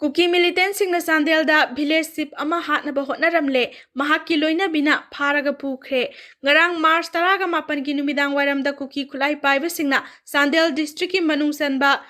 Kuki militant singna Chandel da village ship ama hatnaba hotnaramle mahakki loinabina pharaga pukhe ngarang March 18 gi numidang wairamda Kuki khulai paiba singna Chandel district ki manung sanba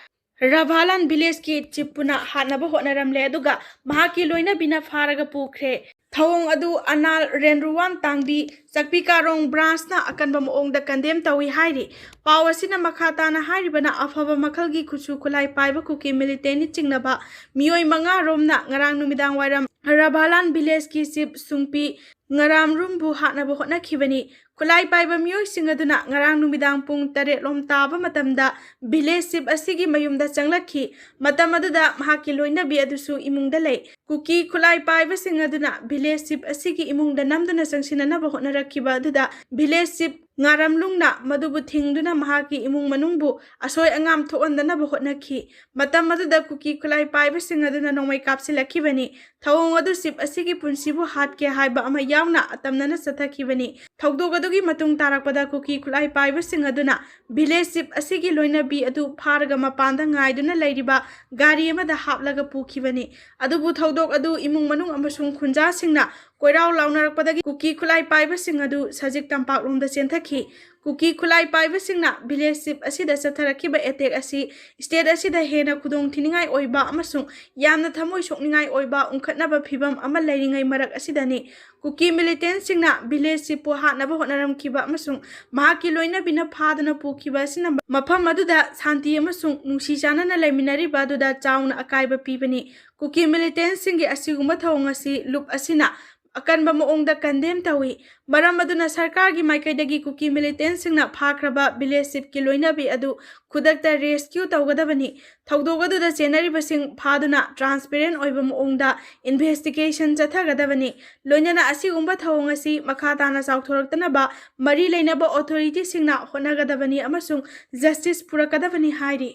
Ravalan village ki chipuna hatnaba hotnaramle aduga mahakki loinabina pharaga pukhe Thawong adu anal renruwan tangbi sakpi karong branch na akanba moong da kandem tawi hairi pawasina makhata na hairi bana afaba makhalgi khuchu khulai paiba Kuki militant ni chingnaba mioi manga romna ngarang numidang wairam Ravalan village ki sip sungpi ngaram rumbu hatnaba hotna khibani khulai paiba mioi singaduna ngarang numidang pung 8 lom taba matamda village sip asigi mayumda changlakhi matam aduda mahaki loinabi adusu imungda lei Kuki khulai paiba singaduna village sip asigi imungda namduna sangsinana ba hotna rakhiba aduda village sip ngaram lungna madubu thingduna mahaki imung manungbu asoi angam thoandana ba hotna khi matam aduda Kuki khulai paiba singaduna nomai kapsilakhi bani thawong adu sip asigi punsibu hatke haiba ama yauna atamnana sathakhibani thawdog adugi matung tarakpada Kuki khulai paiba singaduna village sip asigi loinabi adu pharga mapanda ngaiduna leiriba gari amada haplaga pukhibani adubu thawdog adu imung manung amasung khunja singna koirau launarakpadagi Kuki khulai paiba sing adu sajik tampak lomda chenthakhi Kuki khulai paiba singna village sip asida satharakhiba attack asi state asida hena khudong thiningai oiba amasung yamna thamoi sokningai oiba unkhatnaba phibam ama leiringai marak asidani Kuki militant singna village sip po hatnaba hotnaram khiba amasung mahaki loina bina phadana pukhiba asina mafam aduda shanti amasung nungsi chanana leiminariba aduda chauna akaiba pibani Kuki militant singi asiguma thawong asi loop asina akanba moongda kandem tawi maram aduna sarkar gi maikaidagi Kuki militant singna phakraba village sip ki loinabi adu khudakta rescue tawgadabani thawdogaduda chenariba sing phaduna transparent oiba moongda investigation chathagadabani loinana asigumba thawong asi makhatana chawthoraktana mari leinaba authority singna honagadabani amasung justice purakadabani hairi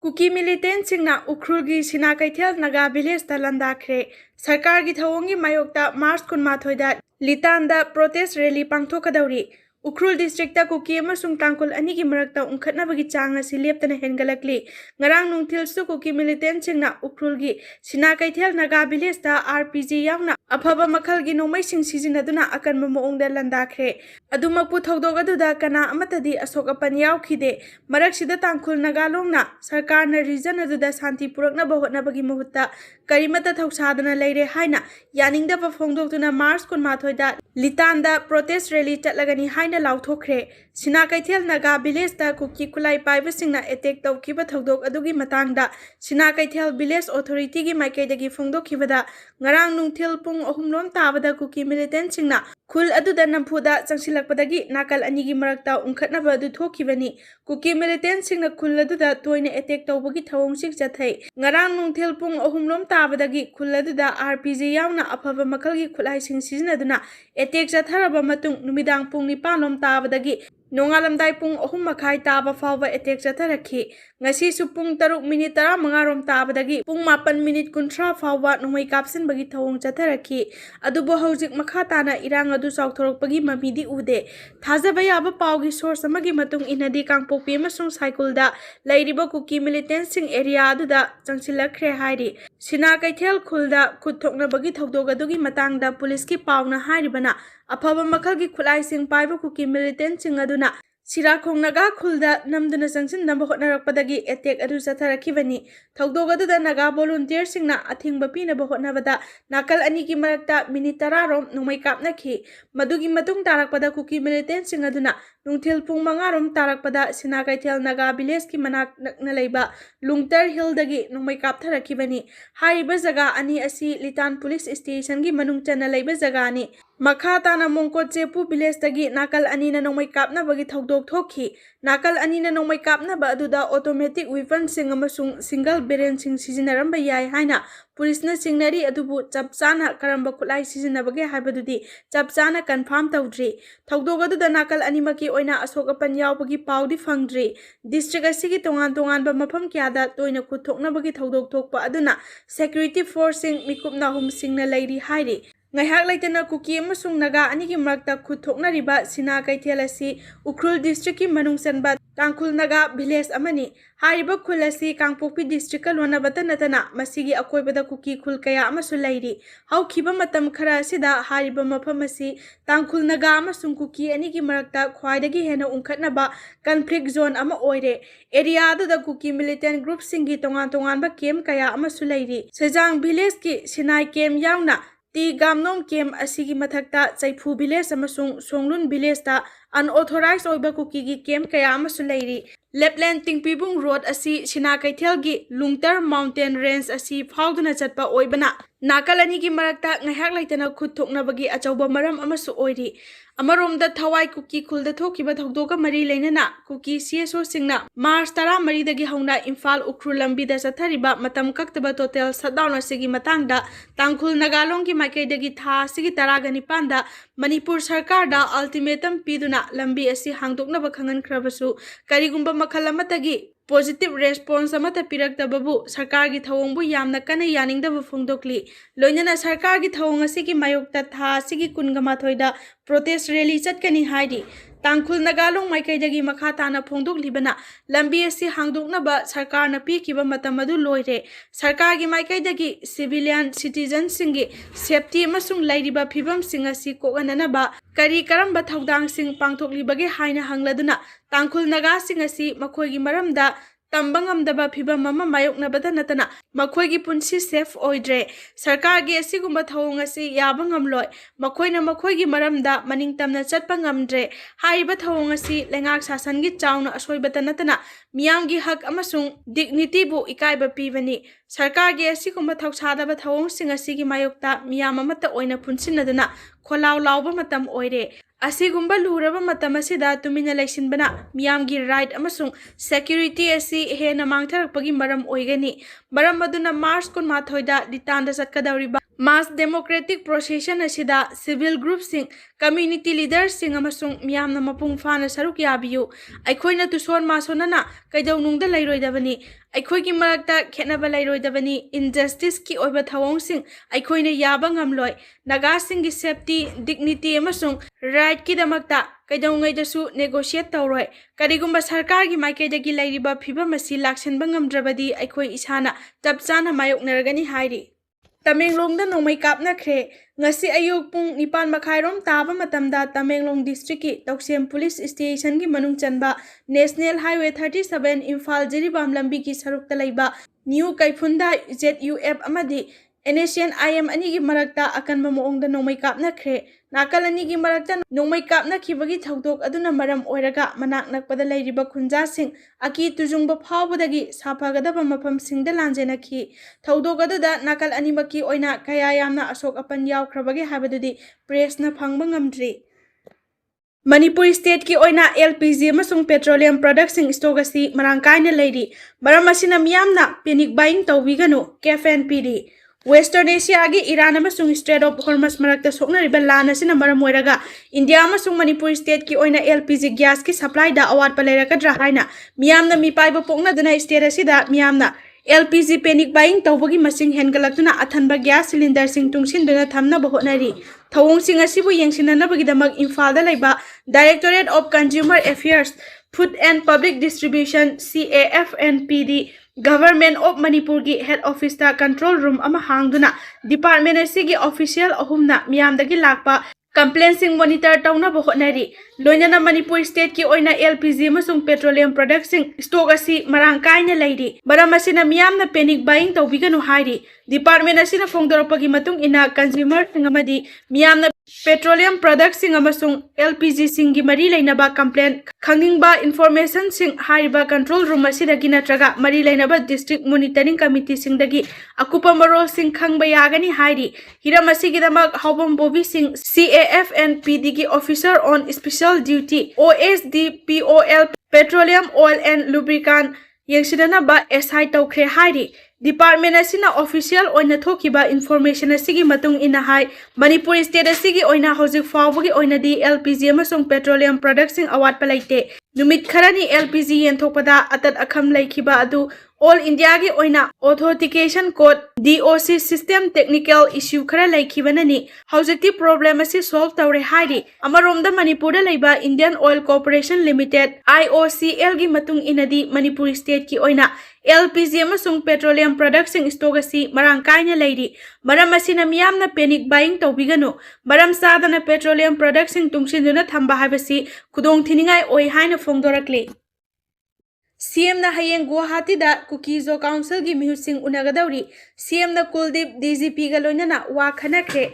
Kuki militant singna ukrulgi sina kaithel naga village ta landakre sarkar gi thawongi mayokta March 18 da Litanda protest rally pangthokadauri Ukrul district ta Kuki amasung tangkol ani gi marakta unkhatnabagi chang asi leptana hengalakli ngarang nungthil su Kuki militant singna ukrul gi sina kaithel naga village ta RPG yauna afaba makhal gi nomai sing sizinaduna akanba moongda landakre adumakpu thawdogaduda kana amatadi asok apan yawkhide maraksida tangkul naga longna sarkar na region aduda shanti purakna bahotnabagi mahutta karimata thawsadana leire haina yaningda ba phongdoktuna March 18 da Litanda protest rally chatlagani haina lauthokre sina kaithel naga village ta Kuki khulai paiba singna attack tawkhiba thawdok adugi matangda sina kaithel village authority gi maikaidagi phongdokhibada ngarang nungthil pung 3 lom tabada Kuki militant singna khul aduda nampuda changsilakpadagi nakal anigi marakta unkhatnaba adu thokhibani Kuki militant singna khul aduda toina attack tawbagi thawong sik chathai ngarang nungthil pung 3 lom tabadagi khul aduda RPG yauna afaba makhalgi khulai sing sizinaduna attack chatharaba matung numidang pung 9 lom tabadagi nongalamdai pung 3 makhai taba fawba attack chatharakhi ngasi su pung 3 minute 15 rom tabadagi pung 9 minute 30 fawba nomai kapsin bagi thawong chatharakhi adubo hojik makha tana irang adu chawthorokpagi mamidi ude thajaba yaba pawgi source amagi matung inadi kangpokpi amasung cycle da leiriba Kuki militant sing area aduda changsilakre hairi sina kaithel khulda khutthokna bagi thawdog adugi matangda police ki pawna hairibana afaba makhalgi khulai sing paiba Kuki militant sing aduna Sirakhong naga khulda namduna sangsin namba hotnarakpadagi attack adu chatharakibani thawdog aduda naga volunteer singna athingba pinaba hotnabada nakal ani ki marakta minute 10 rom nomai kapnakhi madugi matung tarakpada Kuki militant sing aduna nungthil pung 5 rom tarakpada sina kaithel naga village ki manak nakna leiba lungtar hill dagi nomai kaptharakibani haiba jaga ani asi Litan police station gi manung chana leiba jaga ani Makhatana mongko chepu village tagi nakal anina nomai kapna bagi thawdok thokhi nakal anina nomai kapna ba aduda automatic weapon sing amasung single barrel sing sizinaramba yai haina police na singnari adubu chapchana karamba khulai sizinabage haibadudi chapchana confirm tawdri thawdok aduda nakal animaki oina asok apan yawbagi pawdi phangdri district asigi tongan tongan ba mafam kyada toina khuthokna bagi thawdok thokpa aduna security force sing mikupna hum singna leiri hairi ngaihak laitana Kuki amasung naga anigi marakta khuthoknariba sina kaithel asi Ukhrul district ki manung sanba Tangkhul Naga village amani hariba khul asi Kangpokpi district ka lonabata natana masigi akoibada Kuki khul kaya amasu lairi haukhiba matam khara asida hariba mafam asi Tangkhul Naga amasung Kuki ani ki marakta khwaidagi hena unkhatnaba conflict zone ama oire area da Kuki militant group singi tongan ba kem kaya amasu lairi Sejang village ki Sinai kem yauna Ti Gamnong kem asigi mathakta Chaipu village amasung Songlun village ta unauthorized oiba Kuki gi kem kaya amasu lairi Lapland Tingpibung road asi Sina Kaithel gi Lungtar mountain range asi phauduna chatpa oibana nakalani gi marakta ngahak laitana khut thoknabagi achauba maram amasu oiri Amaromda Thawai Kuki khulda thokiba thokdoka mari leinana Kuki CSO singna March 13 dagi hauna Imphal Ukhru lambi da sathariba matam kaktaba total shutdown asigi matangda Tangkhul Nagalong ki makai dagi tha sigi 19 da Manipur sarkar da ultimatum piduna lambi asi hangdoknaba khangan khrabasu karigumba makhal amatagi positive response amata piraktababu sarkar gi thawongbu yamna kana yaningdaba phongdokli loinana sarkar gi thawong asigi mayokta tha sigi 19 da protest rally chatkani haidi Tangkhul Nagalong maikaidagi makha tana phongdoklibana lambi asi hangdoknaba sarkar na pikiba matam adu loire sarkar gi maikaidagi civilian citizens singi safety amasung lairiba phibam sing asi kogananaba kari karamba thaudang sing pangthoklibage haina hangladuna Tangkhul Naga sing asi makhoigi maramda tambangam daba phibam mama mayoknabada natana makhoigi punsi safe oidre sarkar gi asigumba thawong asi yabangam loi makhoina makhoigi maramda maningtamna chatpa ngamdre haiba thawong asi lengak sasan gi chauna asoibata natana miyam gi hak amasung dignity bu ikaiba pibani sarkar gi asigumba thawsadaba thawong sing asi gi mayokta miyam amata oina punsinaduna kholaw lawba matam oire Asigumba luraba matam asida tumina laisinbana miyamgi right amasung security asi hena mangtharakpagi maram oigani maram aduna March 18 da ditanda chatkadauriba mass democratic procession asida civil groups sing community leaders sing amasung miyamna mapung fana saruk yabiyu aikhoina tuson masonana kaidaunungda lairoidabani aikhoigi marakta khenaba lairoidabani injustice ki oiba thawong sing aikhoina yaba ngamloi naga sing gi safety dignity amasung right ki damakta kaidaungai dasu negotiate tawroi karigumba sarkar gi maikaidagi lairiba phiba masi laksenba ngamdrabadi aikhoi isana tapchana mayoknaragani hairi Tamenglong da nomai kapna khre ngasi ayuk pung 9 makhairom taba matamda Tamenglong district ki Toksem police station gi manung chanba National Highway 37 Imphal Jiribam lambi ki sarukta laiba New Kaifunda ZUF amadi NACN IM ani gi marakta akan mamoongda nomai kapna khre nakal ani gi marakta nomai kapna khibagi thaudok aduna maram oiraga manak nakpada lairiba khunja sing aki tujungba phawbadagi saphagadaba mafam singda lanjena khi thaudok aduda nakal ani maki oina kaya yamna asok apan yawkhrabagi habadudi press na phangba ngamdri Manipur state ki oina LPG amasung petroleum products sing stock asi marangkaina leiri maram asina miyamna panic buying tawbiganu KFNPD Western Asia agi Iran amasung Strait of Hormuz marakta soknariba lan asina maram oiraga India amasung Manipur state ki oina LPG gas ki supply da awat palerakadra haina miyamna mipaiba pokna dana state asida miyamna LPG panic buying tawbagi masing hengalakuna athanba gas cylinder sing tungsinduna thamna bahonari thawong sing asibu yengsinanabagi damak Imphal da laiba Directorate of Consumer Affairs Food and Public Distribution CAFNPD Government of Manipur gi head office ta control room ama hangduna department asigi official ahumna miyamdagi lakpa complaint sing monitor tawna bahonari loinana Manipur state ki oina LPG amasung petroleum products sing stock asi marangkaina leiri maram asina miyamna panic buying tawbiganu hairi department asina phongdoropagi matung ina consumer sing amadi miyamna petroleum products sing amasung LPG sing gi mari leinaba complaint khangingba information sing haiba control room asidagi natraga mari leinaba district monitoring committee sing dagi akupa marol sing khangba yagani hairi hiram asigi damak hawbam bobi sing CAFNPD gi officer on special duty OSDPOL petroleum oil and lubricant yengsidana ba SI tawkhre hairi department असिना official ओइना थोकिबा information असिगी मतुंग इना हाई Manipur state असिगी ओइना हौजिक फावबगी ओइनादी एलपीजी अमसुंग पेट्रोलियम प्रोडक्ट्स अवाटपा लैते नुमित खरानी एलपीजी येंथोकपदा अतत अखम लैखिबा अदु ऑल इंडिया की ओइना authentication code DOC system technical issue खरा लैखिबननी हौजिकती प्रॉब्लम असी सॉल्व तौरे हाइरी अमरोमदा मणिपुर लैबा Indian Oil Corporation Limited IOCL की मतुंग इनदी मणिपुर स्टेट की ओइना एलपीजी अमसुंग पेट्रोलियम प्रोडक्ट्स स्टॉक असी मरांग कायना लैरी मरम असिना मियामना पैनिक बाइंग तौबिगनु मरम सादना पेट्रोलियम प्रोडक्ट्स तुंगसिनदुना थंबा हाइबसी खुदोंग थिनिंगाई ओइ हाइना फोंदोरक्ले सीएम ना हयेंग गुवाहाटी दा कुकी जो काउंसिल की मिहुसिंग उनागदौरी सीएम ना कुलदीप डीजीपी गा लोइनना वा खनखे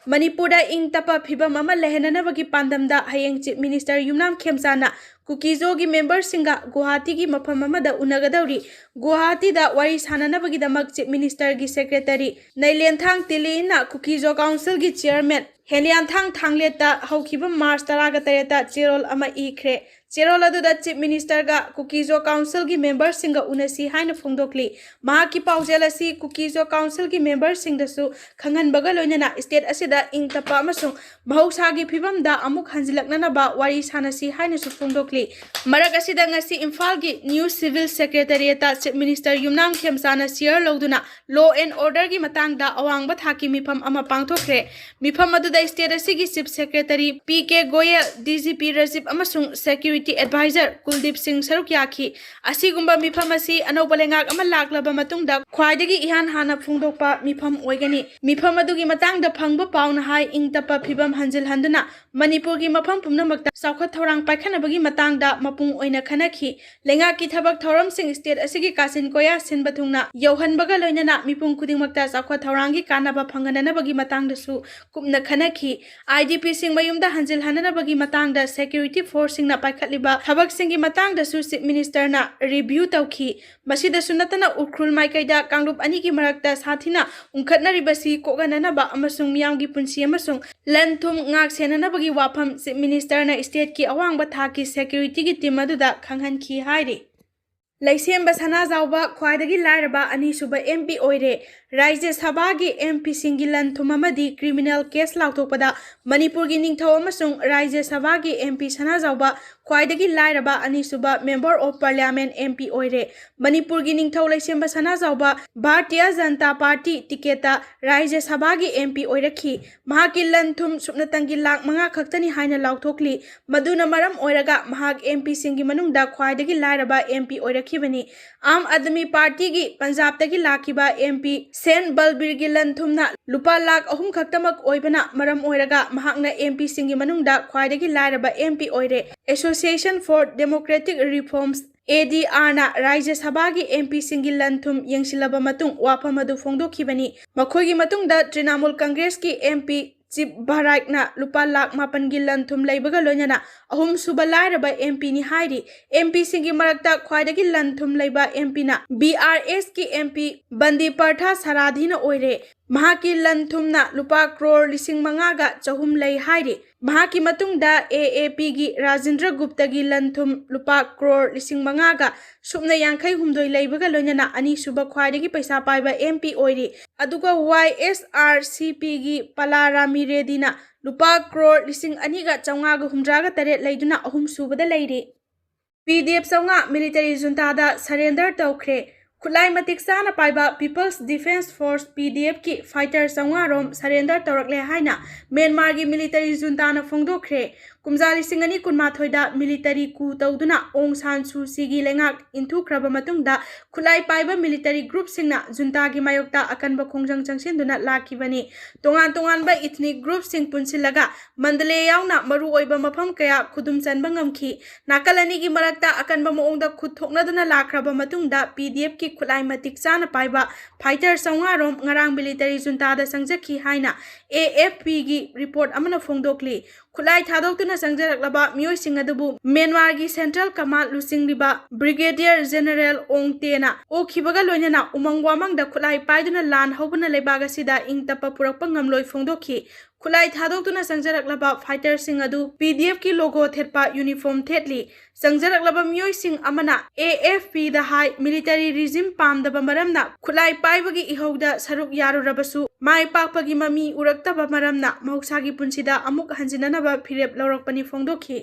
मणिपुर दा इंग तपा फिबम अमा लेहननबगी पांदम दा हयेंग चीफ मिनिस्टर युमनाम खेमसाना कुकीजो की मेंबर सिंगा गुवाहाटी की मफम अमदा उनागदौरी गुवाहाटी दा वारी साननबगी दमक चीफ मिनिस्टर की सेक्रेटरी नैलेंथांग तिलीना कुकीजो काउंसिल की चेयरमैन हेलियांथांग थांगलेता हौखिबम मार्च 13 चेरोल अमा इख्रे चेरोल अदुदा चीफ मिनिस्टर का कुकीजो काउंसिल की मेंबर सिंगा उनसी हाइना फोंदोकली महाकी पाउजेल असी कुकीजो काउंसिल की मेंबर सिंगदसु खंगनबगा लोइनना स्टेट असिदा इंग तपा अमसुंग महौसागी फिबम दा अमुक हंजिलकननबा वारी सानसी हाइना सु फोंदोकली मरक असिदा ngasi इम्फाल की न्यू सिविल सेक्रेटरीता चीफ मिनिस्टर युमनाम खेमसाना शेयर लौदुना लॉ एंड ऑर्डर की मतंगदा अवांगबा थाकी मिफम अमा पांगथोखरे मिफम अदुदा स्टेट असिगी chief secretary PK Goyal DGP Rajib अमसुंग सेक्यूरिटी एडवाइजर कुलदीप सिंह सरुक याखी असिगुंबा मिफम असी अनौबा लेंगाक अमा लाक्लबा मतुंगदा ख्वाइदगी इहान हाना फोंदोकपा मिफम ओइगनी मिफम अदुगी मतंगदा फंगबा पाउना हाई इंग तपा फिबम हंजिल हंदुना मणिपुर की मफम पुमनमक्ता साउखत थौरांग पाइखनबगी मतंगदा मपुंग ओइना खनखी लेंगाकी थबक थौरम सिंह स्टेट असिगी कासिन कोया सिनबा थुंगना यौहनबगा लोइनना मिपुंग खुदिंगमक्ता साउखत थौरांगी कानाबा फंगननबगी मतंगदसु कुमना खनखी आईडीपी सिंह मयुमदा हंजिल हननबगी मतंगदा सेक्यूरिटी फोर्स सिंगना पाइखतलिबा थबक सिंगी मतंगदसु चीफ मिनिस्टर ना रिव्यू तौखी मसिदसु नतना उखरुल माइकैदा कांगरूप अनि की मरक्ता साथिना उंखतनरिबसी कोगननबा अमसुंग मियामगी पुंसी अमसुंग लन थुम ngak senanabagi wafam chीफ मिनिस्टर ना स्टेट की अवांगबा थाकी सेक्यूरिटी की टीम अदुदा खंगहनखी हाइरी लैसेंब सनाजाउबा ख्वाइदगी लाइरबा अनीसुबा एमपी ओइरे राज्य सभा की एमपी सिंगी लन थुममदी क्रिमिनल केस लाउथोकपदा मणिपुर की निंगथौ अमसुंग राज्य सभा की एमपी सनाजाउबा ख्वाइदगी लाइरबा अनीसुबा मेंबर ऑफ पार्लियामेंट एमपी ओइरे मणिपुर की निंगथौ लैसेंब सनाजाउबा भारतीय जनता पार्टी टिकेटा राज्य सभा की एमपी ओइरखी महाकी लन थुम सुपनतंगी लाख मंगा खक्तनी हाइना लाउथोकली मदुना मरम ओइरगा महाक एमपी सिंगी मनुंगदा ख्वाइदगी लाइरबा एमपी ओइरखिबनी आम आदमी पार्टी की पंजाब तगी लाखिबा एमपी सेन बलबीर की लन थुमना लुपा लाख अहुम खक्तमक ओइबना मरम ओइरगा महाकना एमपी सिंगी मनुंगदा ख्वाइदगी लाइरबा एमपी ओइरे association for democratic reforms ADR ना राज्य सभा की एमपी सिंगी लन थुम यंगसिलबा मतुंग वाफम अदु फोंदोखिबनी मखोगी मतुंग दा तृणमूल कांग्रेस की एमपी चिप भराइक ना लुपा लाख मापन की लन थुम लैबगा लोइनना अहुम सुबा लाइरबा एमपी नि हाइरी एमपी सिंगी मरक्ता ख्वाइदगी लन थुम लैबा एमपी ना BRS की एमपी बंदी परथा सराधी ना ओइरे महाकी लन थुमना लुपा करोड़ लिसिंग मंगागा चहुम लई हाइरी महाकी मतुंगदा AAP की राजेंद्र गुप्ता की लन थुम लुपा करोड़ लिसिंग मंगागा सुपना यांखै हुमदोई लैबगा लोइनना अनी सुबा ख्वाइदगी पैसा पाइबा एमपी ओइरी अदुगा YSRCP की पलारामी रेदीना लुपा करोड़ लिसिंग अनीगा चौंगागा हुमद्रागा तरेट लैदुना अहुम सुबदा लैरी PDF चौंगा मिलिटरी जुंतादा सरेंडर तौखरे खुलाई मतिक साना पाइबा पीपल्स डिफेंस फोर्स PDF की फाइटर चौंगा रोम सरेंडर तौरकले हाइना म्यांमार की मिलिटरी जुंताना फोंदोखरे कुमजाली सिंगनी कुनमाथोइदा मिलिटरी कू तौदुना ओंग सान सूची की लेंगाक इंथुख्रबा मतुंगदा खुलाई पाइबा मिलिटरी ग्रुप सिंगना जुंता की मायोक्ता अकनबा खोंजंग चंगसिनदुना लाखिबनी तोंगान तोंगानबा इथनिक ग्रुप सिंग पुनसिलगा मंदले यावना मरु ओइबा मफम कया खुदुम चनबा ngamखी नाकलनी की मरक्ता अकनबा मोंगदा खुद थोकनदुना लाखरबा मतुंगदा PDF की खुलाई मतिक चाना पाइबा फाइटर चौंगा रोम ngarang मिलिटरी जुंतादा संजखी हाइना AFP की रिपोर्ट अमना फोंदोकली खुलाई थादोक्तुना संजरकलबा मियोय सिंग अदुबु म्यांमार की सेंट्रल कमांड लुसिंगलिबा ब्रिगेडियर जनरल ओंग तेना ओखिबगा लोइनना उमंग वामंग दा खुलाई पाइदुना लान हौबना लेबागा सिदा इंग तपा पुरकपा ngamloi फोंदोखी खुलाई थादोक्तुना संजरक्लबा फाइटरसिंग अदु पीडीएफ की लोगो थेटपा यूनिफॉर्म थेटली संजरक्लबा मियोइसिंग अमना एएफपी दा हाई मिलिटरी रिजिम पामदबा मरमना खुलाई पाइबगी इहौदा सरुक यारुरबसु माई पाकपगी ममी उरक्तबा मरमना महौसागी पुंसिदा अमुक हंजिननबा फिरेप लौरकपनि फोंदोखि।